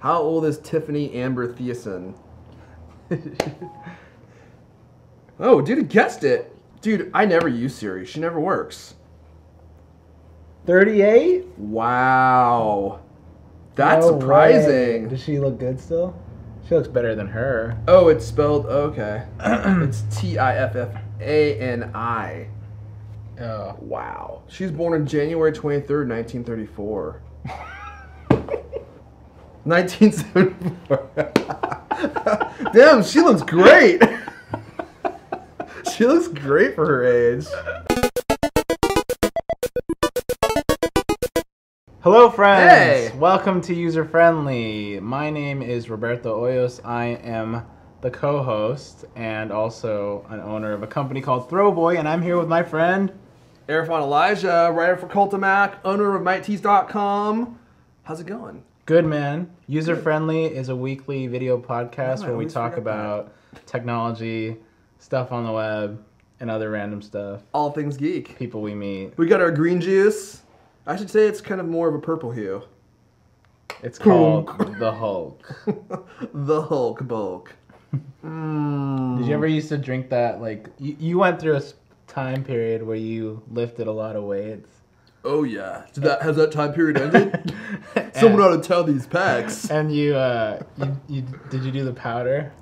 How old is Tiffany Amber Thiessen? Oh, dude, guessed it. Dude, I never use Siri. She never works. 38? Wow. That's No surprising. way. Does she look good still? She looks better than her. Oh, it's spelled, okay. It's Tiffany. Oh. Wow. She's born on January 23rd, 1934. 1974. Damn, she looks great. She looks great for her age. Hello, friends. Hey. Welcome to User Friendly. My name is Roberto Hoyos. I am the co-host and also an owner of a company called Throwboy, and I'm here with my friend Arifon Elijah, writer for Cultimac, owner of MightTees.com. How's it going? Good, man. User Friendly is a weekly video podcast where we talk about technology, stuff on the web, and other random stuff. All things geek. People we meet. We got our green juice. I should say it's kind of more of a purple hue. It's called the Hulk. The Hulk bulk. Did you ever used to drink that? Like, you went through a time period where you lifted a lot of weights. Oh yeah. Has that time period ended? Someone ought to tell these pecs. And you did you do the powder?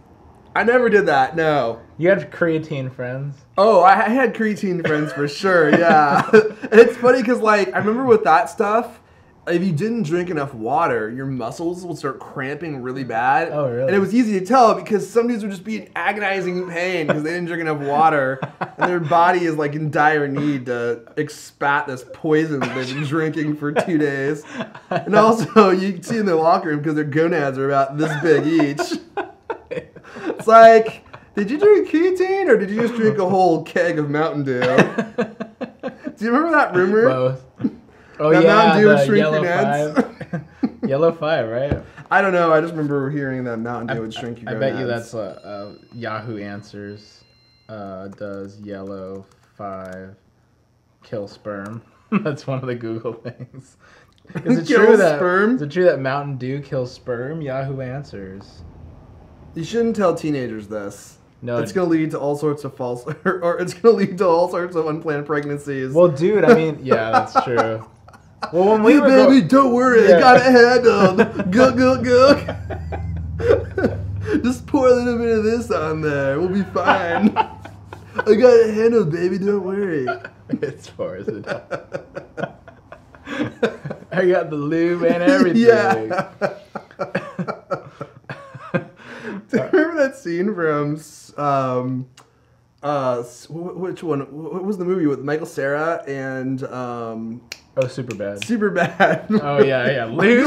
I never did that, no. You had creatine friends? Oh, I had creatine friends for sure, yeah. And it's funny because, like, I remember with that stuff, if you didn't drink enough water, your muscles would start cramping really bad. Oh, really? And it was easy to tell because some dudes would just be in agonizing pain because they didn't drink enough water. And their body is, like, in dire need to expat this poison that they've been drinking for 2 days. And also, you can see in the locker room because their gonads are about this big each. It's like, did you drink creatine or did you just drink a whole keg of Mountain Dew? Do you remember that rumor? Both. Oh, that yeah, Mountain Dew would the shrink Yellow your nads? 5. Yellow 5, right? I don't know. I just remember hearing that Mountain Dew would shrink your I gonads. bet you that's Yahoo Answers does Yellow 5 kill sperm. That's one of the Google things. Is it true that Mountain Dew kills sperm? Yahoo Answers. You shouldn't tell teenagers this. No, it's going to lead to all sorts of false, or it's going to lead to all sorts of unplanned pregnancies. Well, dude, I mean, yeah, that's true. Well, when we hey, were baby, don't worry, yeah. I got it handled. Gook, gook, gook. Just pour a little bit of this on there. We'll be fine. I got it handled, baby. Don't worry. It's pours it up. I got the lube and everything. Yeah. Do you remember that scene from which one? What was the movie with Michael Cera and Oh, Superbad. Superbad. Oh yeah, lube.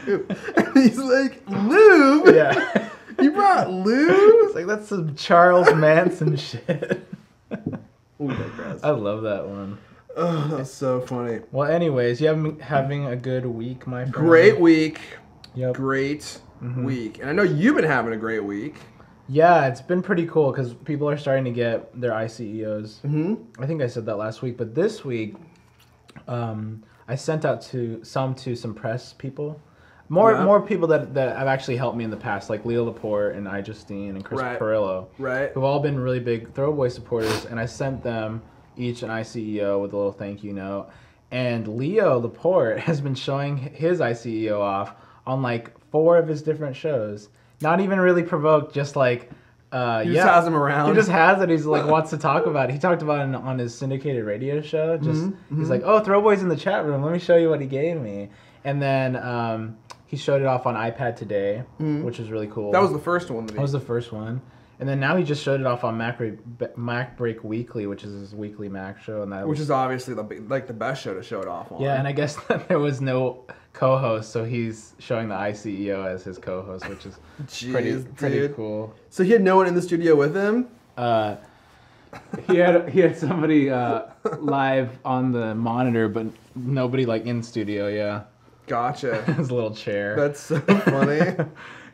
Lube. And he's like, lube. Yeah. You brought lube? It's like that's some Charles Manson shit. We digress. I love that one. Oh, that's so funny. Well, anyways, you having a good week, my friend. Great week. Yep. Great week. And I know you've been having a great week. Yeah, it's been pretty cool because people are starting to get their ICEOs. I think I said that last week, but this week, I sent out to some press people. More people that have actually helped me in the past, like Leo Laporte and iJustine and Chris Perillo, who've all been really big Throwboy supporters, and I sent them each an ICEO with a little thank you note. And Leo Laporte has been showing his ICEO off on like 4 of his different shows. Not even really provoked, just like he just has him around. He just has it. He's like wants to talk about it. He talked about it on his syndicated radio show. He's like, "Oh, Throwboy's in the chat room. Let me show you what he gave me." And then he showed it off on iPad Today, which was really cool. That was the first one. That was the first one. And then now he just showed it off on Mac Break Weekly, which is his weekly Mac show, and which is obviously the best show to show it off on. Yeah, and I guess that there was no co-host, so he's showing the ICEO as his co-host, which is pretty cool. So he had no one in the studio with him. He had somebody live on the monitor, but nobody like in studio. Yeah. Gotcha. His little chair. That's so funny.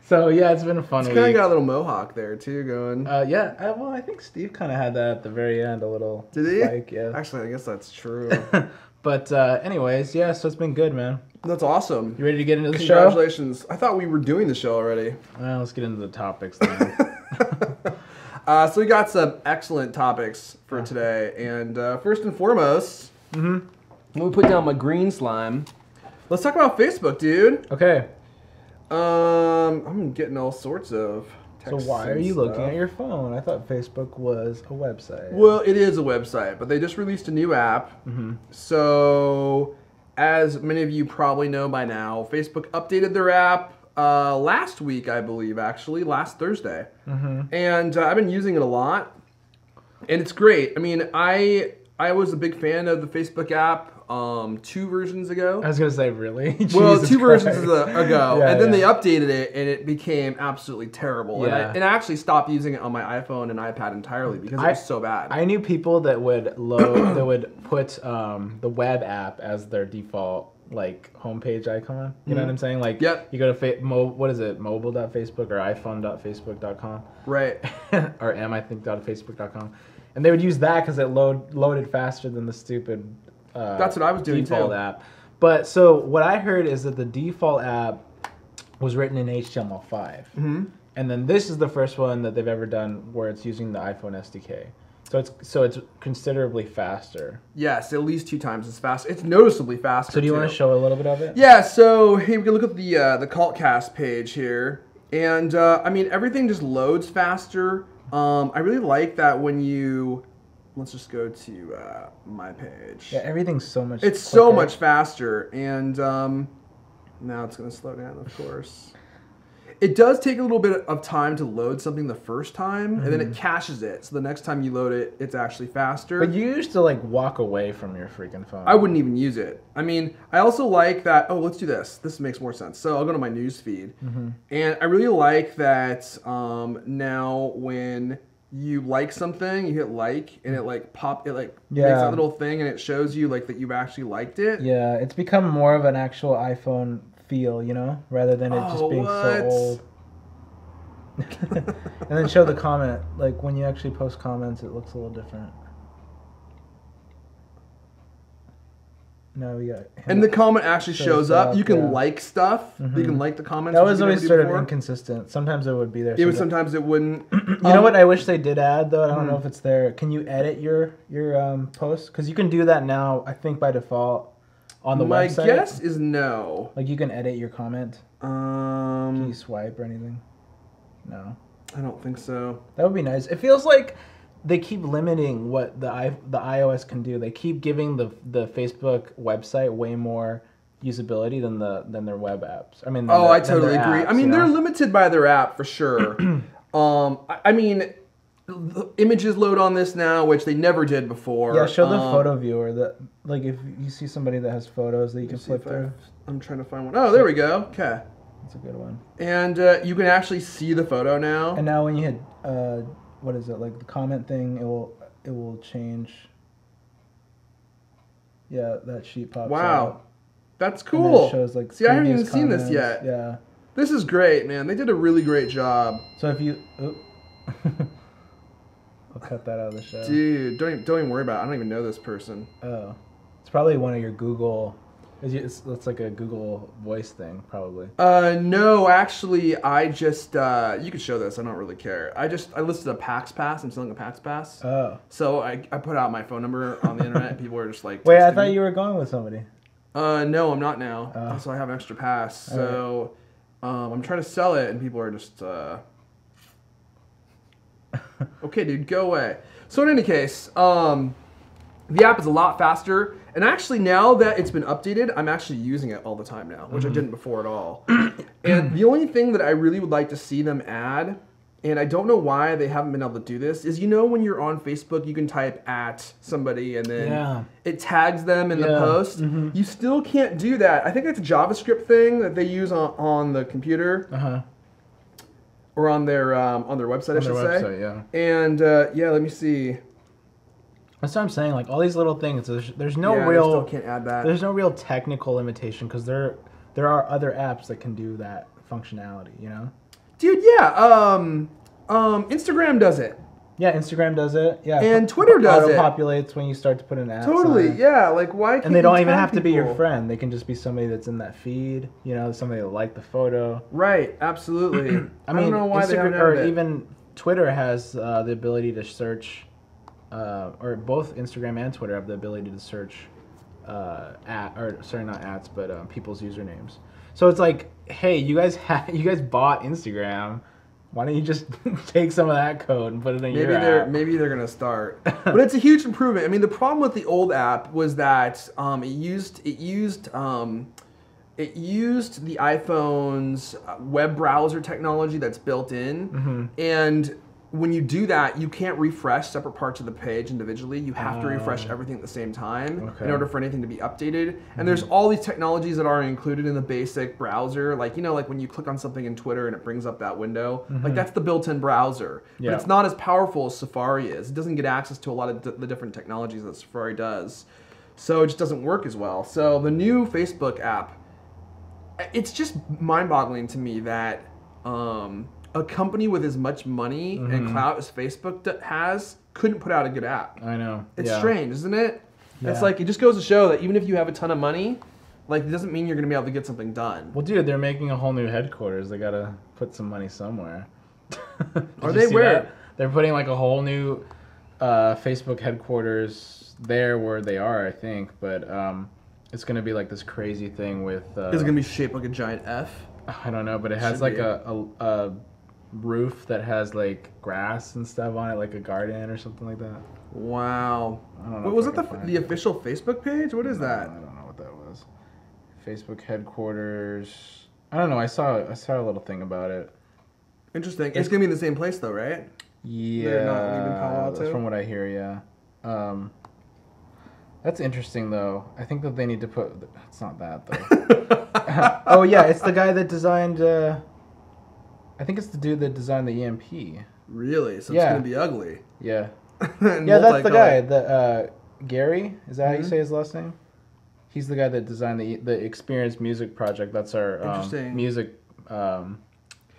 So yeah, it's been a fun week. He's kind of got a little mohawk there too going. Yeah. Well, I think Steve kind of had that at the very end, a little Did he? spike, yeah. Actually, I guess that's true. But anyways, yeah. So it's been good, man. That's awesome. You ready to get into the show? Congratulations. I thought we were doing the show already. Well, let's get into the topics then. So we got some excellent topics for today, and first and foremost, let me put down my green slime. Let's talk about Facebook, dude. Okay. I'm getting all sorts of texts. So why are you looking at your phone? I thought Facebook was a website. Well, it is a website, but they just released a new app. So, as many of you probably know by now, Facebook updated their app last week, I believe, actually, last Thursday. And I've been using it a lot, and it's great. I mean, I was a big fan of the Facebook app 2 versions ago. I was going to say, really? Well, Jesus 2 Christ. versions ago, Yeah, and then yeah. they updated it, and it became absolutely terrible. Yeah. And I actually stopped using it on my iPhone and iPad entirely because it was so bad. I knew people that would load, that would put the web app as their default like homepage icon. You know what I'm saying? Like, Yep. you go to what is it? Mobile.facebook or iPhone.facebook.com. Right. Or I think .facebook.com. And they would use that because it loaded faster than the stupid That's what I was doing default too. app. But so what I heard is that the default app was written in HTML5. And then this is the first one that they've ever done where it's using the iPhone SDK. So it's considerably faster. Yes, at least 2 times as fast. It's noticeably faster. So do you want to show a little bit of it? Yeah. So hey, we can look at the Cultcast page here, and I mean everything just loads faster. I really like that when you. Let's just go to my page. Yeah, everything's so much. It's quicker. so much faster, and now it's going to slow down, of course. It does take a little bit of time to load something the first time, and then it caches it. So the next time you load it, it's actually faster. But you used to like walk away from your freaking phone. I wouldn't even use it. I mean, I also like that. Oh, let's do this. This makes more sense. So I'll go to my news feed, and I really like that now when you like something, you hit like, and it like makes that little thing, and it shows you like that you've actually liked it. Yeah, it's become more of an actual iPhone feel, you know, rather than it just being so old. And then show the comment. Like when you actually post comments, it looks a little different. No, we got. And the comment actually shows up. You can like stuff. You can like the comments. That was always sort of inconsistent. Sometimes it would be there. Sometimes it wouldn't. You know what I wish they did add though? I don't know if it's there. Can you edit your post? Because you can do that now. I think by default on the website. My guess is no. Like you can edit your comment. Can you swipe or anything? No. I don't think so. That would be nice. It feels like they keep limiting what the iOS can do. They keep giving the Facebook website way more usability than their web apps. I mean, I totally agree. Apps, I mean, they're limited by their app for sure. I mean, the images load on this now, which they never did before. Yeah, show the photo viewer that, like, if you see somebody that has photos that you can flip through. I'm trying to find one. Oh, there we go. Okay. That's a good one. And you can actually see the photo now. And now when you hit what is it, like the comment thing, it will change. Yeah, that sheet pops out. That's cool. It shows like see, I haven't even seen this yet. Yeah. This is great, man. They did a really great job. So if you I'll cut that out of the show. Dude, don't even worry about it. I don't even know this person. Oh. It's probably one of your Google. It's like a Google Voice thing, probably. No, actually, I just you could show this. I don't really care. I listed a PAX Pass. I'm selling a PAX Pass. Oh. So I put out my phone number on the internet, and people were just like, wait, I texting thought me. you were going with somebody. No, I'm not now. Oh. So I have an extra pass. So I'm trying to sell it, and people are just okay, dude, go away. So in any case, the app is a lot faster, and actually now that it's been updated, I'm actually using it all the time now, which I didn't before at all. And the only thing that I really would like to see them add, and I don't know why they haven't been able to do this, is when you're on Facebook, you can type at somebody and then it tags them in the post. You still can't do that. I think it's a JavaScript thing that they use on the computer. Or on their website, I should say. Yeah. And let me see. That's what I'm saying. Like all these little things, there's no I real. still can't add that. There's no real technical limitation because they're there are other apps that can do that functionality, you know? Dude, yeah. Instagram does it. Yeah, Instagram does it. Yeah, and Twitter does it. Auto-populates when you start to put an ad. Totally, yeah. Like, why can't And they don't even tag have to be your people? friend. They can just be somebody that's in that feed. You know, somebody that liked the photo. Right, absolutely. I mean, don't know why they haven't Instagram or added it. even Twitter has the ability to search, or both Instagram and Twitter have the ability to search, not ads, but people's usernames. So it's like, hey, you guys bought Instagram. Why don't you just take some of that code and put it in your app? Maybe they're gonna start, but it's a huge improvement. I mean, the problem with the old app was that it used the iPhone's web browser technology that's built in, and when you do that, you can't refresh separate parts of the page individually. You have to refresh everything at the same time in order for anything to be updated. And there's all these technologies that are included in the basic browser. Like, you know, like when you click on something in Twitter and it brings up that window, like that's the built-in browser. Yeah. But it's not as powerful as Safari is. It doesn't get access to a lot of the different technologies that Safari does. So it just doesn't work as well. So the new Facebook app, it's just mind-boggling to me that a company with as much money and clout as Facebook has couldn't put out a good app. I know. It's strange, isn't it? Yeah. It's like, it just goes to show that even if you have a ton of money, like, it doesn't mean you're going to be able to get something done. Well, dude, they're making a whole new headquarters. They got to put some money somewhere. Are they where? That? They're putting like a whole new Facebook headquarters there where they are, I think. But it's going to be like this crazy thing with... Is it going to be shaped like a giant F? I don't know, but it has like a roof that has like grass and stuff on it, like a garden or something like that. Wow. I don't know. Was it the official Facebook page? What is that? I don't know what that was. Facebook headquarters. I don't know. I saw a little thing about it. Interesting. It's gonna be in the same place though, right? Yeah. They're not leaving Palo Alto? That's from what I hear. Yeah. That's interesting though. I think that they need to put. It's not that though. Oh yeah, it's the guy that designed. I think it's the dude that designed the EMP. Really? So it's gonna be ugly. Yeah. And Yeah, that's the guy. The Gary, is that how you say his last name? He's the guy that designed the Experience Music Project. That's our music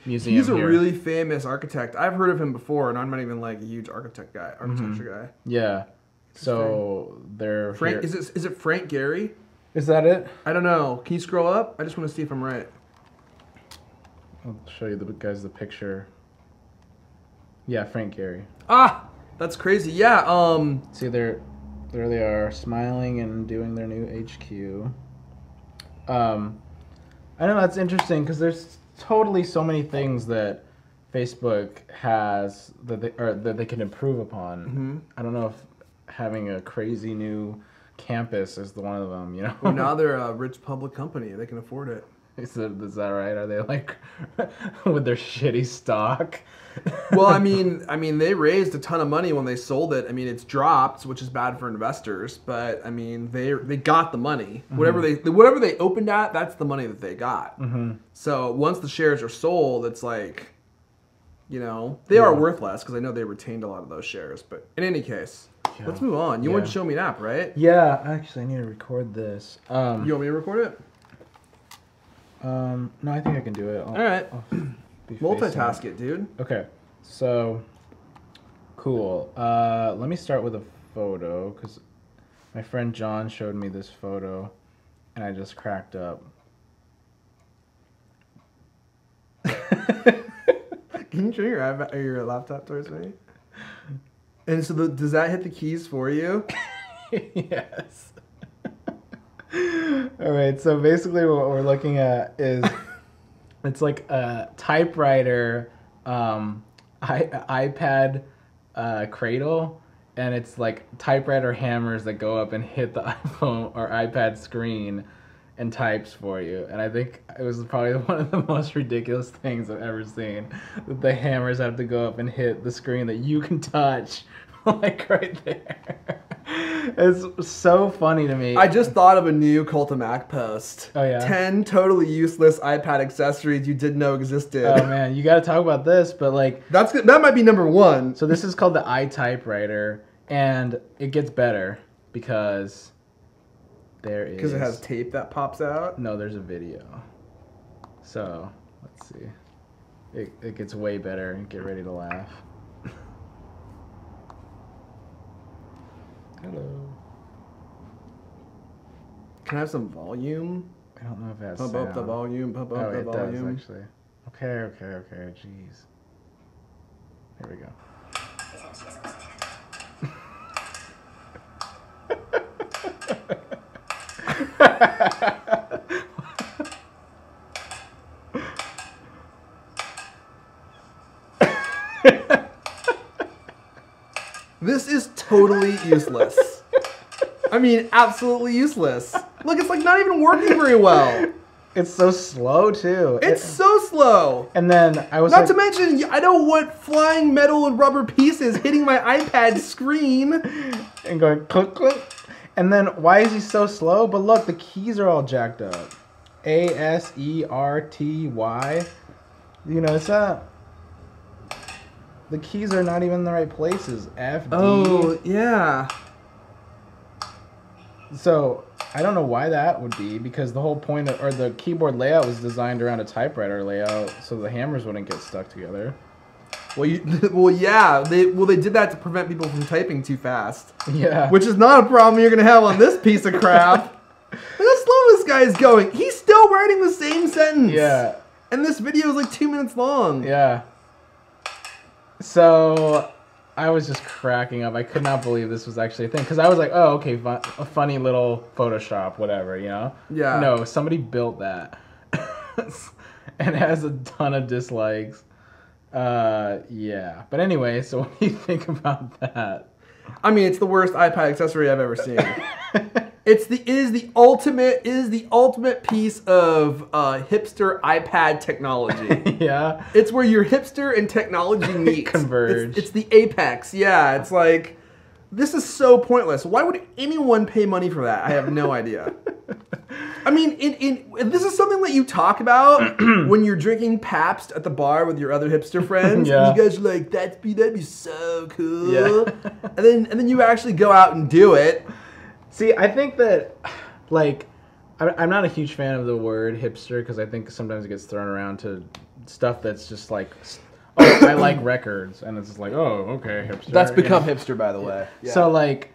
museum. He's a here. really famous architect. I've heard of him before, and I'm not even like a huge architecture guy. Yeah. So they're Frank. here. Is it Frank Gehry? Is that it? I don't know. Can you scroll up? I just want to see if I'm right. I'll show you the picture. Yeah, Frank Gehry. Ah, that's crazy. Yeah. See, there they are, smiling and doing their new HQ. I know that's interesting because there's totally so many things that Facebook has that they can improve upon. I don't know if having a crazy new campus is the one of them. You know. Well, now they're a rich public company. They can afford it. Is that right? Are they like with their shitty stock? Well, I mean, they raised a ton of money when they sold it. I mean, it's dropped, which is bad for investors. But I mean, they got the money. Whatever they opened at, that's the money that they got. So once the shares are sold, it's like, you know, they are worth less because I know they retained a lot of those shares. But in any case, let's move on. You want to show me an app, right? Yeah, actually, I need to record this. You want me to record it? No, I think I can do it. All right. Multitask it, dude. Okay, so cool. Let me start with a photo because my friend John showed me this photo, and I just cracked up. Can you turn your laptop towards me? And so does that hit the keys for you? Yes. All right, so basically what we're looking at is it's like a typewriter iPad cradle, and it's like typewriter hammers that go up and hit the iPhone or iPad screen and types for you. And I think it was probably one of the most ridiculous things I've ever seen, that the hammers have to go up and hit the screen that you can touch like right there. It's so funny to me. I just thought of a new Cult of Mac post. Oh, yeah? 10 totally useless iPad accessories you didn't know existed. Oh, man. You got to talk about this, but like... That might be number one. So this is called the iTypewriter, and it gets better because There is. Because it has tape that pops out? No, there's a video. So, let's see. It gets way better. Get ready to laugh. Hello. Can I have some volume? I don't know if it has Pump up the sound. volume. Pump up the volume. Does, actually. Okay. Jeez. Here we go. This is totally useless. I mean, absolutely useless. Look, it's like not even working very well. It's so slow too. It's so slow. And then I was not to mention, I don't want flying metal and rubber pieces hitting my iPad screen and going click click. And then why is he so slow? But look, the keys are all jacked up. ASERTY. You notice that? The keys are not even in the right places. F, D. Oh, yeah. So, I don't know why that would be, because the whole point of, or the keyboard layout was designed around a typewriter layout, so the hammers wouldn't get stuck together. Well, yeah. They did that to prevent people from typing too fast. Yeah. Which is not a problem you're gonna have on this piece of crap. Look how slow this guy is going. He's still writing the same sentence. Yeah. And this video is like 2 minutes long. Yeah. So, I was just cracking up. I could not believe this was actually a thing. Because I was like, oh, okay, a funny little Photoshop, whatever, you know? Yeah. No, somebody built that. And it has a ton of dislikes. Yeah. But anyway, so what do you think about that? I mean, it's the worst iPad accessory I've ever seen. It is the ultimate piece of hipster iPad technology. Yeah. It's where your hipster and technology meet. Converge. It's the apex. Yeah. It's like, this is so pointless. Why would anyone pay money for that? I have no idea. I mean, this is something that you talk about when you're drinking Pabst at the bar with your other hipster friends. Yeah. And you guys are like, that'd be so cool. Yeah. and then you actually go out and do it. See, I think that, like, I'm not a huge fan of the word hipster because I think sometimes it gets thrown around to stuff that's just like, oh, I like records, and it's just like, oh, okay, hipster. That's become hipster, by the way. Yeah. So, like,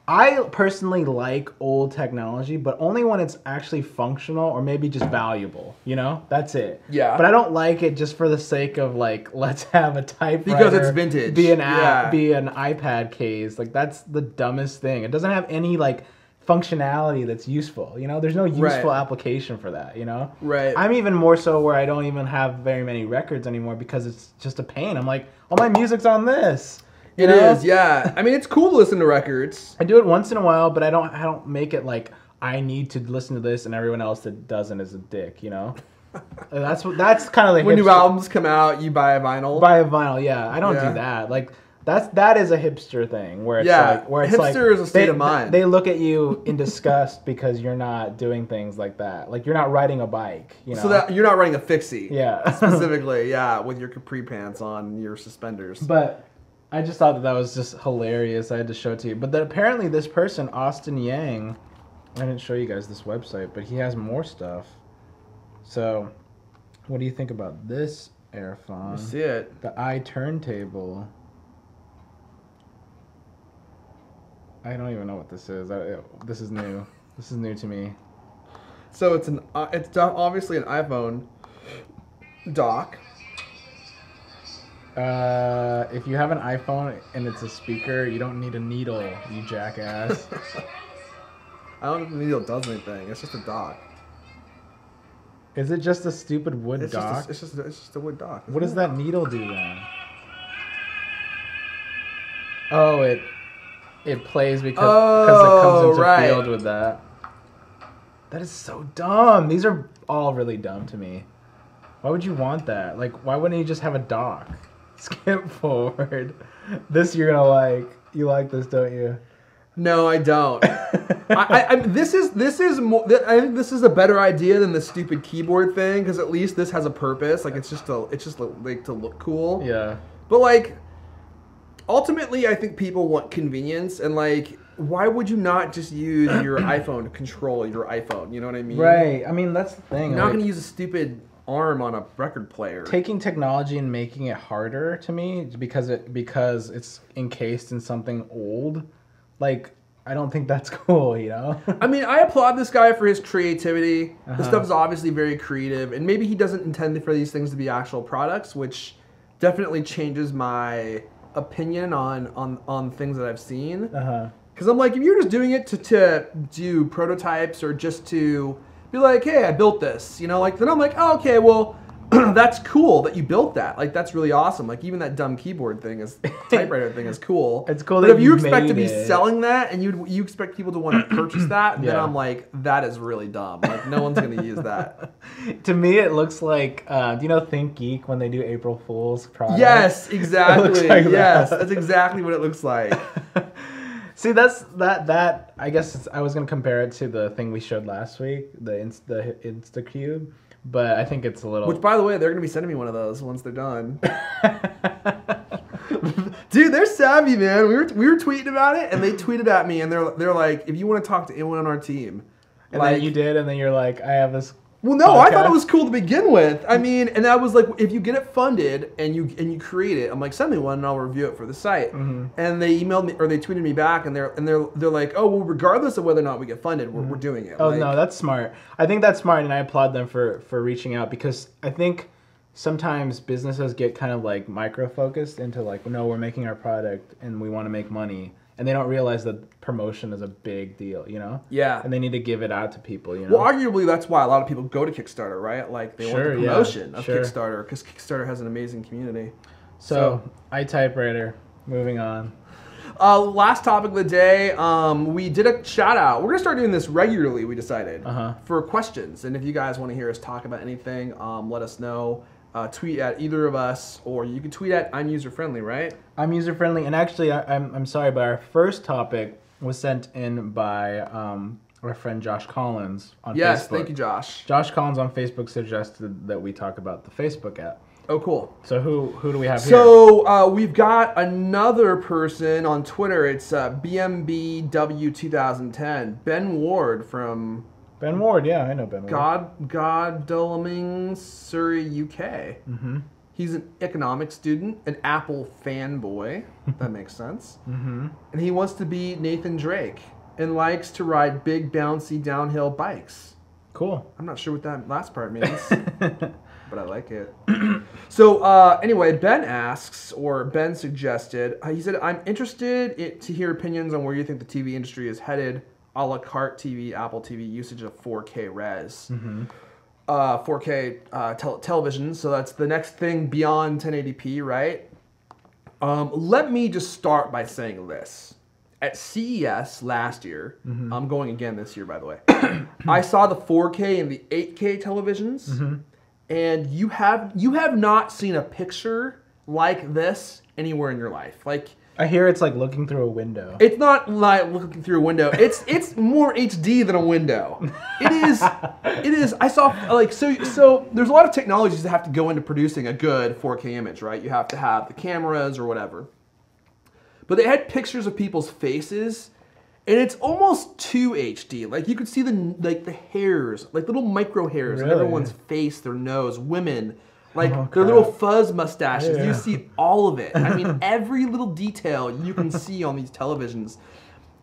I personally like old technology, but only when it's actually functional or maybe just valuable, you know? That's it. Yeah. But I don't like it just for the sake of, like, let's have a typewriter. Because it's vintage. Be an app, be an iPad case. Like, that's the dumbest thing. It doesn't have any, like, functionality that's useful, you know? There's no useful application for that, you know? Right. I'm even more so where I don't even have very many records anymore because it's just a pain. I'm like, all my music's on this. It is, yeah. I mean, it's cool to listen to records. I do it once in a while, but I don't make it like I need to listen to this and everyone else that doesn't is a dick, you know? That's kind of like when new albums come out, you buy a vinyl. Buy a vinyl, yeah. I don't do that. Like that is a hipster thing where it's like where it's hipster is a state of mind. They look at you in disgust because you're not doing things like that. Like you're not riding a bike, you know. So that you're not riding a fixie. Yeah. Specifically, yeah, with your capri pants on your suspenders. But I just thought that was just hilarious. I had to show it to you. But then apparently this person, Austin Yang, I didn't show you guys this website, but he has more stuff. So, what do you think about this Airphone? You see it. The iTurntable. I don't even know what this is. This is new. This is new to me. So it's obviously an iPhone dock. If you have an iPhone and it's a speaker, you don't need a needle, you jackass. I don't know if the needle does anything. It's just a dock. Is it just a stupid wood dock? It's just a wood dock. What does that needle do then? Oh, it plays because it comes into field with that. That is so dumb. These are all really dumb to me. Why would you want that? Like, why wouldn't you just have a dock? Skip forward. This you're gonna like. You like this, don't you? No, I don't. This is more. I think this is a better idea than the stupid keyboard thing because at least this has a purpose. Like it's just like to look cool. Yeah. But like, ultimately, I think people want convenience and like why would you not just use your iPhone to control your iPhone? You know what I mean? Right. I mean, that's the thing. You're not going to use a stupid arm on a record player. Taking technology and making it harder to me because it's encased in something old, like, I don't think that's cool, you know? I mean, I applaud this guy for his creativity. This stuff is obviously very creative, and maybe he doesn't intend for these things to be actual products, which definitely changes my opinion on things that I've seen. Because I'm like, if you're just doing it to do prototypes or just to be like, hey, I built this, you know, like, then I'm like, oh, okay, well, that's cool that you built that. Like, that's really awesome. Like, even that dumb keyboard thing typewriter thing is cool. It's cool. But that if you expect to be it. selling that and you expect people to want to purchase that, then I'm like, that is really dumb. Like, no one's going to use that. To me, it looks like, do you know Think Geek when they do April Fool's products? Yes, exactly. Like yes, that. that's exactly what it looks like. See, that I guess I was gonna compare it to the thing we showed last week, the Instacube, but I think it's a little. Which, by the way, they're gonna be sending me one of those once they're done. Dude, they're savvy, man. We were tweeting about it, and they tweeted at me, and they're like, if you want to talk to anyone on our team, and like, then you did, and then you're like, I have this. Well, no, podcast. I thought it was cool to begin with. I mean, and I was like, if you get it funded and you create it, I'm like, send me one and I'll review it for the site. And they emailed me or they tweeted me back, and they're like, oh, well, regardless of whether or not we get funded, we're doing it. Oh, like, no, that's smart. I think that's smart, and I applaud them for reaching out, because I think sometimes businesses get kind of like micro-focused into like, no, we're making our product and we want to make money. And they don't realize that promotion is a big deal, you know? Yeah. And they need to give it out to people, you know? Well, arguably, that's why a lot of people go to Kickstarter, right? Like, they want the promotion of Kickstarter, because Kickstarter has an amazing community. So, iTypewriter, moving on. Last topic of the day, we did a shout out. We're going to start doing this regularly, we decided, for questions. And if you guys want to hear us talk about anything, let us know. Tweet at either of us, or you can tweet at I'm user friendly, right? I'm user friendly, and actually, I'm sorry, but our first topic was sent in by our friend Josh Collins on Facebook. Yes, thank you, Josh. Josh Collins on Facebook suggested that we talk about the Facebook app. Oh, cool. So who do we have here? So we've got another person on Twitter. It's BMBW2010, Ben Ward from. Ben Ward, yeah, I know Ben Ward. Godalming, Surrey, UK. He's an economics student, an Apple fanboy. That makes sense. And he wants to be Nathan Drake and likes to ride big, bouncy downhill bikes. Cool. I'm not sure what that last part means, but I like it. So anyway, Ben asks, or Ben suggested, he said, I'm interested to hear opinions on where you think the TV industry is headed. A la carte TV, Apple TV, usage of 4K res. 4K television, so that's the next thing beyond 1080p, right? Let me just start by saying this. At CES last year, I'm going again this year, by the way, I saw the 4K and the 8K televisions, and you have not seen a picture like this anywhere in your life. Like, I hear it's like looking through a window. It's not like looking through a window. It's more HD than a window. It is. I saw like so. There's a lot of technologies that have to go into producing a good 4K image, right? You have to have the cameras or whatever. But they had pictures of people's faces, and it's almost too HD. Like, you could see the hairs, like little micro hairs on everyone's face, their nose, women. Like, their little fuzz mustaches. You see all of it. I mean, every little detail you can see on these televisions.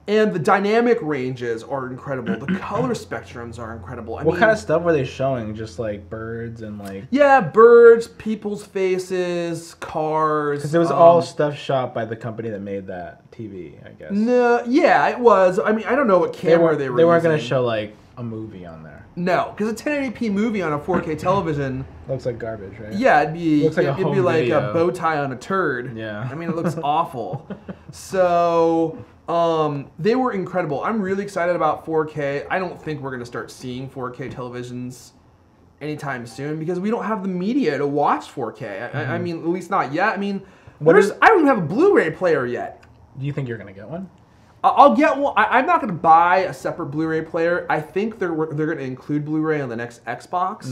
And the dynamic ranges are incredible. The color spectrums are incredible. What kind of stuff were they showing? Just like birds and like... Yeah, birds, people's faces, cars. Because it was all stuff shot by the company that made that TV, I guess. No, yeah, it was. I mean, I don't know what camera they were They weren't using. going to show like a movie on there. No, because a 1080p movie on a 4K television looks like garbage, right? Yeah, it'd be looks like it'd be like a bow tie on a turd. Yeah. I mean, it looks awful. So they were incredible. I'm really excited about 4K. I don't think we're gonna start seeing 4K televisions anytime soon because we don't have the media to watch 4K. I mean, at least not yet. I mean, I don't even have a Blu-ray player yet. Do you think you're gonna get one? I'll get one. I'm not going to buy a separate Blu-ray player. I think they're going to include Blu-ray on the next Xbox,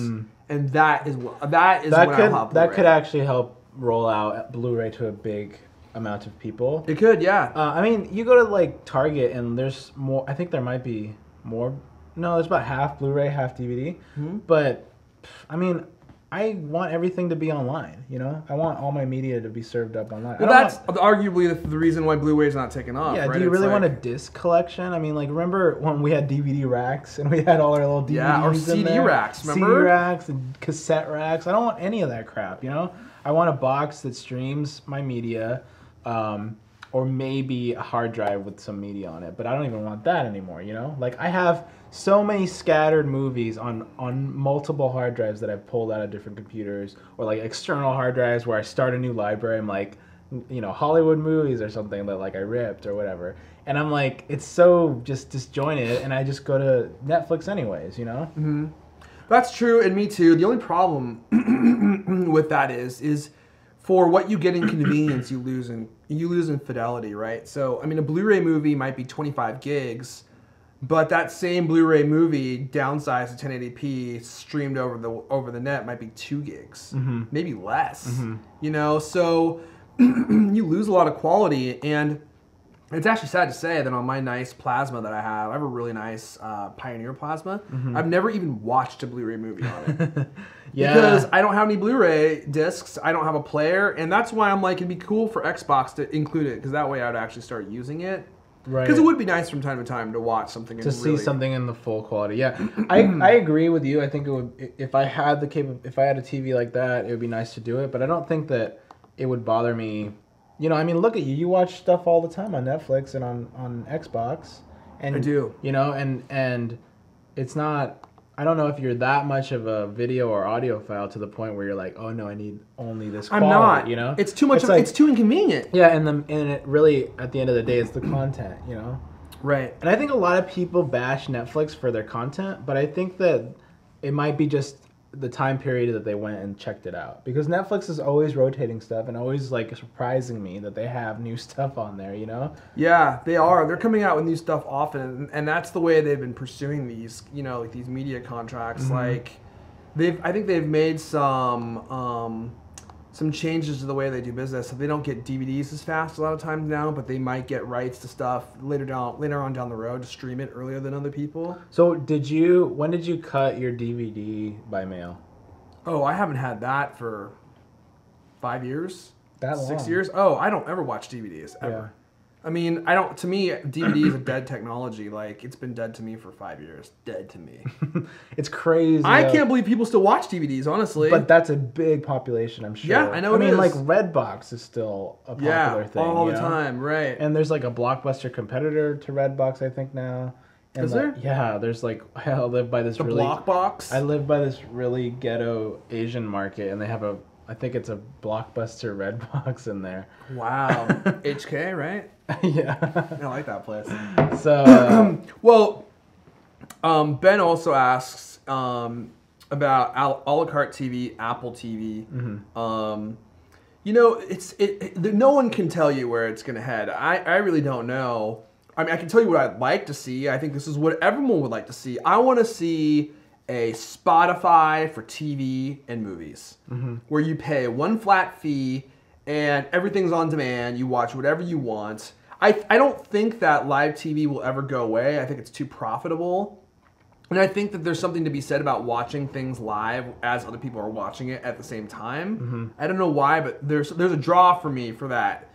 and that is when I'll have Blu-ray. That could actually help roll out Blu-ray to a big amount of people. It could, yeah. I mean, you go to like Target and there's more. I think there might be more. No, there's about half Blu-ray, half DVD. But I mean, I want everything to be online. You know, I want all my media to be served up online. Well, that's arguably the reason why Blu-ray is not taking off. Yeah. Right? Do you really want a disc collection? I mean, like, remember when we had DVD racks and we had all our little DVDs or in CD there? racks? Remember CD racks and cassette racks. I don't want any of that crap. You know, I want a box that streams my media. Or maybe a hard drive with some media on it, but I don't even want that anymore, you know? Like, I have so many scattered movies on multiple hard drives that I've pulled out of different computers, or like external hard drives where I start a new library. I'm like, you know, Hollywood movies or something that like I ripped or whatever. And I'm like, it's so just disjointed, and I just go to Netflix anyways, you know? That's true, and me too. The only problem with that is for what you get in convenience, you lose in fidelity, right? So, I mean, a Blu-ray movie might be 25 gigs, but that same Blu-ray movie downsized to 1080p, streamed over the net, might be 2 gigs, maybe less. You know, so you lose a lot of quality, and it's actually sad to say that on my nice plasma that I have a really nice Pioneer plasma. I've never even watched a Blu-ray movie on it. Because I don't have any Blu-ray discs, I don't have a player, and that's why I'm like, it'd be cool for Xbox to include it, because that way I would actually start using it. Right. Because it would be nice from time to time to watch something. To see something in the full quality. Yeah, I agree with you. I think it would, if I had if I had a TV like that, it would be nice to do it. But I don't think that it would bother me. You know, I mean, look at you. You watch stuff all the time on Netflix and on Xbox. And I do. You know, and it's not. I don't know if you're that much of a video or audio file to the point where you're like, oh no, I need only this quality. I'm not. You know, it's too much. It's too inconvenient. Yeah, and it really, at the end of the day, it's the content. You know. Right. And I think a lot of people bash Netflix for their content, but I think that it might be just the time period that they went and checked it out, because Netflix is always rotating stuff and always like surprising me that they have new stuff on there, you know? Yeah, they are. They're coming out with new stuff often, and that's the way they've been pursuing these, you know, like these media contracts. Like, I think they've made some changes to the way they do business. So they don't get DVDs as fast a lot of times now, but they might get rights to stuff later on down the road to stream it earlier than other people. So when did you cut your DVD by mail? Oh, I haven't had that for 5 years. That long? 6 years? Oh, I don't ever watch DVDs ever. Yeah. I mean, to me, DVD is a dead technology. Like, it's been dead to me for 5 years. Dead to me. It's crazy. I can't believe people still watch DVDs, honestly. But that's a big population, I'm sure. Yeah, I know it is. I mean, like, Redbox is still a popular thing. all the time, right. And there's, like, a Blockbuster competitor to Redbox, I think, now. And is there? Yeah, there's, like, I live by this Blockbox? I live by this really ghetto Asian market, and they have I think it's a Blockbuster Redbox in there. Wow. HK, right? Yeah. I like that place. So, well, Ben also asks about a la carte TV, Apple TV. You know, no one can tell you where it's going to head. I really don't know. I mean, I can tell you what I'd like to see. I think this is what everyone would like to see. I want to see a Spotify for TV and movies, where you pay one flat fee and everything's on demand. You watch whatever you want. I don't think that live TV will ever go away. I think it's too profitable. And I think that there's something to be said about watching things live as other people are watching it at the same time. I don't know why, but there's a draw for me for that.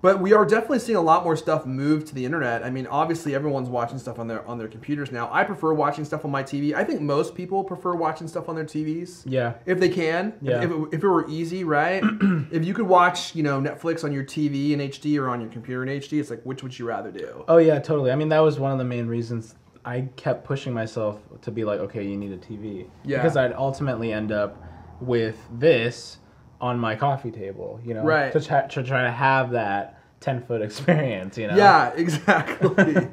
But we are definitely seeing a lot more stuff move to the internet. I mean, obviously everyone's watching stuff on their computers now. I prefer watching stuff on my TV. I think most people prefer watching stuff on their TVs. Yeah. If they can. Yeah. If it were easy, right? If you could watch, you know, Netflix on your TV in HD or on your computer in HD, it's like, which would you rather do? Oh yeah, totally. I mean, that was one of the main reasons I kept pushing myself to be like, okay, you need a TV. Yeah. Because I'd ultimately end up with this on my coffee table, you know, right. to try to have that 10-foot experience, you know. Yeah, exactly.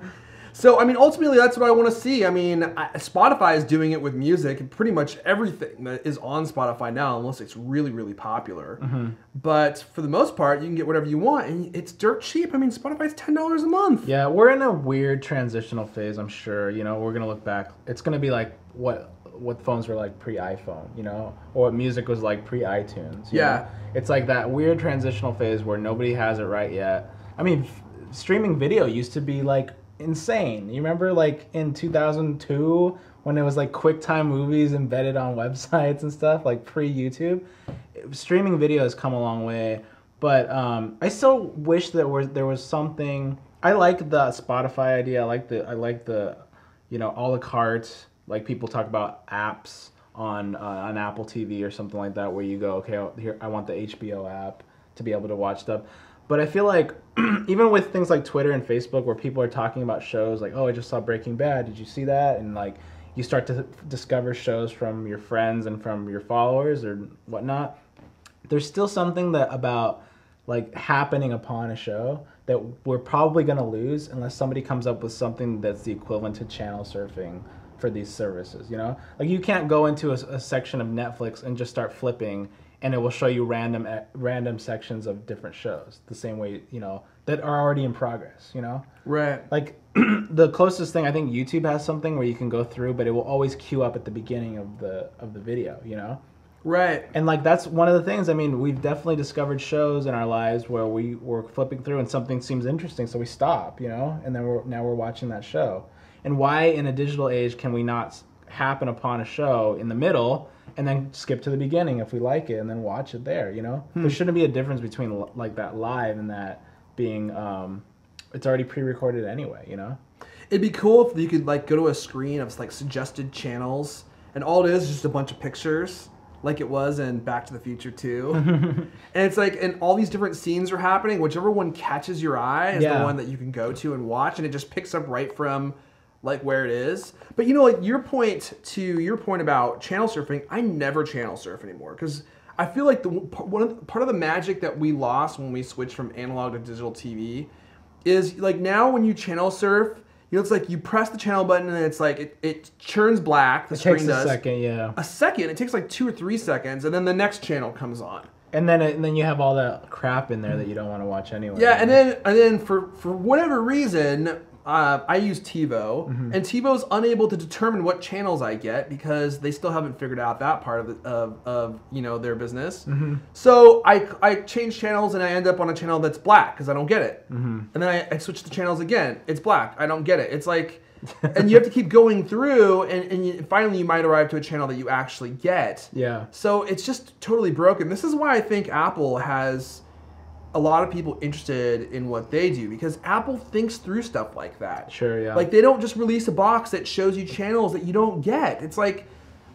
So, I mean, ultimately, that's what I want to see. I mean, Spotify is doing it with music, and pretty much everything that is on Spotify now, unless it's really, really popular. But for the most part, you can get whatever you want, and it's dirt cheap. I mean, Spotify's $10 a month. Yeah, we're in a weird transitional phase, I'm sure. You know, we're going to look back. It's going to be like, what what phones were like pre-iPhone, you know, or what music was like pre-iTunes. You Yeah. know? It's like that weird transitional phase where nobody has it right yet. I mean, streaming video used to be like insane. You remember like in 2002 when it was like QuickTime movies embedded on websites and stuff, like pre-YouTube? Streaming video has come a long way, but I still wish there was something. I like the Spotify idea. I like the you know, a la carte. Like people talk about apps on Apple TV or something like that, where you go, okay, here I want the HBO app to be able to watch stuff. But I feel like even with things like Twitter and Facebook, where people are talking about shows, like, oh, I just saw Breaking Bad. Did you see that? And like you start to discover shows from your friends and from your followers or whatnot. There's still something that about like happening upon a show that we're probably going to lose unless somebody comes up with something that's the equivalent to channel surfing for these services, you know? Like you can't go into a section of Netflix and just start flipping and it will show you random sections of different shows the same way, you know, that are already in progress, you know? Right. Like the closest thing, I think YouTube has something where you can go through, but it will always queue up at the beginning of the video, you know? Right. And like that's one of the things. I mean, we've definitely discovered shows in our lives where we were flipping through and something seems interesting, so we stop, you know, and then we're watching that show. And why in a digital age can we not happen upon a show in the middle and then skip to the beginning if we like it and then watch it there, you know? There shouldn't be a difference between like that live and that being it's already pre-recorded anyway, you know? It'd be cool if you could like go to a screen of like suggested channels and all it is just a bunch of pictures. Like it was in Back to the Future 2. And it's like, and all these different scenes are happening. Whichever one catches your eye is the one that you can go to and watch. And it just picks up right from like where it is. But you know, like your point about channel surfing, I never channel surf anymore. Because I feel like part of the magic that we lost when we switched from analog to digital TV is like now when you channel surf, you know, it's like you press the channel button and it's like it churns black. The screen does. It takes a second, yeah. A second. It takes like 2 or 3 seconds, and then the next channel comes on. And then you have all that crap in there that you don't want to watch anyway. Yeah, and then for whatever reason, I use TiVo, and TiVo's unable to determine what channels I get because they still haven't figured out that part of you know, their business. So I change channels and I end up on a channel that's black because I don't get it. And then I switch the channels again. It's black. I don't get it. It's like, and you have to keep going through, and finally you might arrive to a channel that you actually get. Yeah. So it's just totally broken. This is why I think Apple has a lot of people interested in what they do because Apple thinks through stuff like that. Sure, yeah. Like they don't just release a box that shows you channels that you don't get. It's like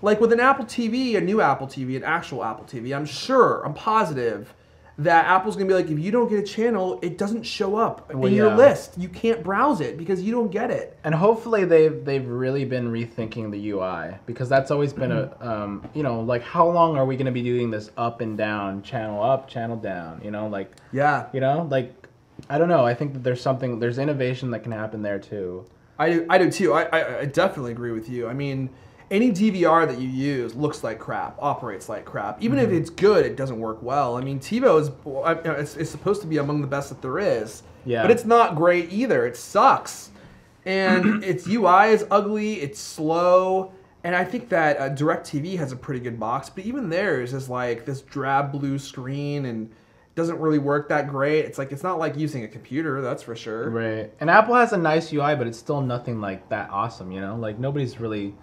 with an Apple TV, a new Apple TV, an actual Apple TV, I'm positive that Apple's gonna be like, if you don't get a channel, it doesn't show up in your list. You can't browse it because you don't get it. And hopefully they've really been rethinking the UI because that's always been a you know, like how long are we gonna be doing this up and down, channel up, channel down? You know, like you know, like I don't know. I think that there's innovation that can happen there too. I do too. I definitely agree with you. I mean, any DVR that you use looks like crap, operates like crap. Even if it's good, it doesn't work well. I mean, TiVo it's supposed to be among the best that there is. Yeah. But it's not great either. It sucks. And its UI is ugly. It's slow. And I think that DirecTV has a pretty good box. But even theirs is like this drab blue screen and doesn't really work that great. It's like it's not like using a computer, that's for sure. Right. And Apple has a nice UI, but it's still nothing like that awesome, you know? Like nobody's really,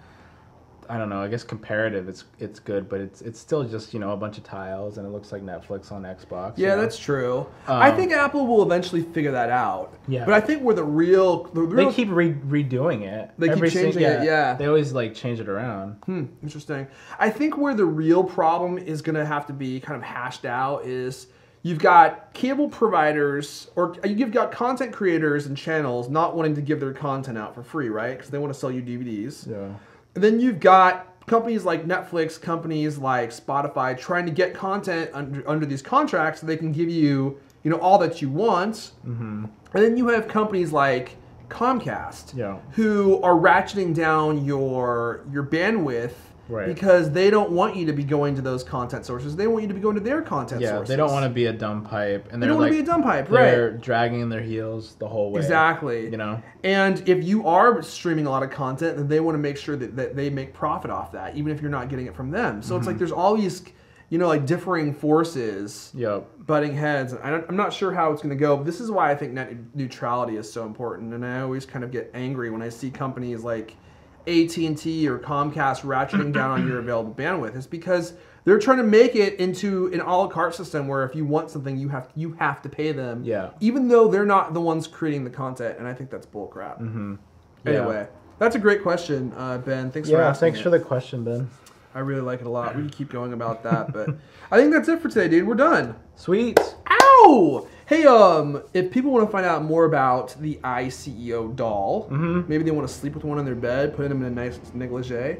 I don't know, I guess comparative it's good, but it's still just, you know, a bunch of tiles and it looks like Netflix on Xbox. Yeah, that's true. I think Apple will eventually figure that out. Yeah. But I think where the real they keep redoing it. They keep changing it, yeah. They always like change it around. Interesting. I think where the real problem is going to have to be kind of hashed out is you've got cable providers or you've got content creators and channels not wanting to give their content out for free, right? Because they want to sell you DVDs. Yeah. And then you've got companies like Netflix, companies like Spotify trying to get content under these contracts so they can give you, you know, all that you want. And then you have companies like Comcast who are ratcheting down your bandwidth Right. Because they don't want you to be going to those content sources. They want you to be going to their content sources. Yeah, they don't want to be a dumb pipe. And they don't want to be a dumb pipe, right. They're dragging their heels the whole way. Exactly. You know? And if you are streaming a lot of content, then they want to make sure that they make profit off that, even if you're not getting it from them. So it's like there's always, like differing forces butting heads. And I'm not sure how it's going to go. But this is why I think net neutrality is so important. And I always kind of get angry when I see companies like AT&T or Comcast ratcheting down on your available bandwidth. It's because they're trying to make it into an a la carte system where if you want something, you have to pay them. Yeah. Even though they're not the ones creating the content. And I think that's bullcrap. Anyway, that's a great question, Ben. Thanks for asking. Thanks for the question, Ben. I really like it a lot. We can keep going about that, but I think that's it for today, dude. We're done. Sweet. Ow! Hey, if people want to find out more about the iCEO doll, maybe they want to sleep with one in their bed, put them in a nice negligee,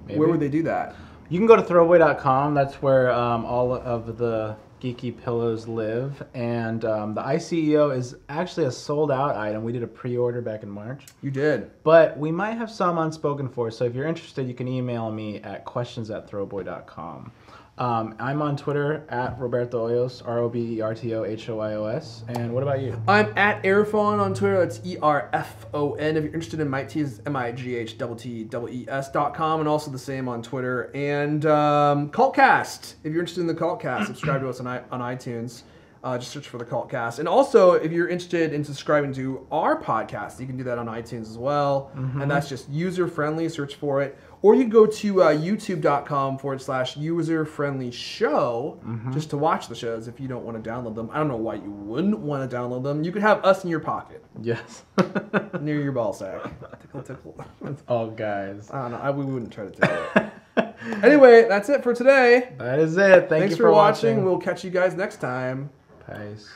where would they do that? You can go to throwaway.com. That's where all of the geeky pillows live. And the iCEO is actually a sold-out item. We did a pre-order back in March. You did. But we might have some unspoken for. So if you're interested, you can email me at questions@throwboy.com. I'm on Twitter at Roberto Hoyos, ROBERTOHOYOS. And what about you? I'm at Airphone on Twitter. That's ERFON. If you're interested in Mike T, it's MIGHTTES.com, and also the same on Twitter. And Cultcast. If you're interested in the Cultcast, subscribe to us on iTunes. Just search for the Cultcast. And also, if you're interested in subscribing to our podcast, you can do that on iTunes as well. And that's just user-friendly. Search for it. Or you can go to youtube.com/user-friendly show just to watch the shows if you don't want to download them. I don't know why you wouldn't want to download them. You could have us in your pocket. Yes. Near your ball sack. Tickle, tickle. Oh, guys. I don't know. We wouldn't try to tickle it. Anyway, that's it for today. That is it. Thanks for watching. We'll catch you guys next time. Peace.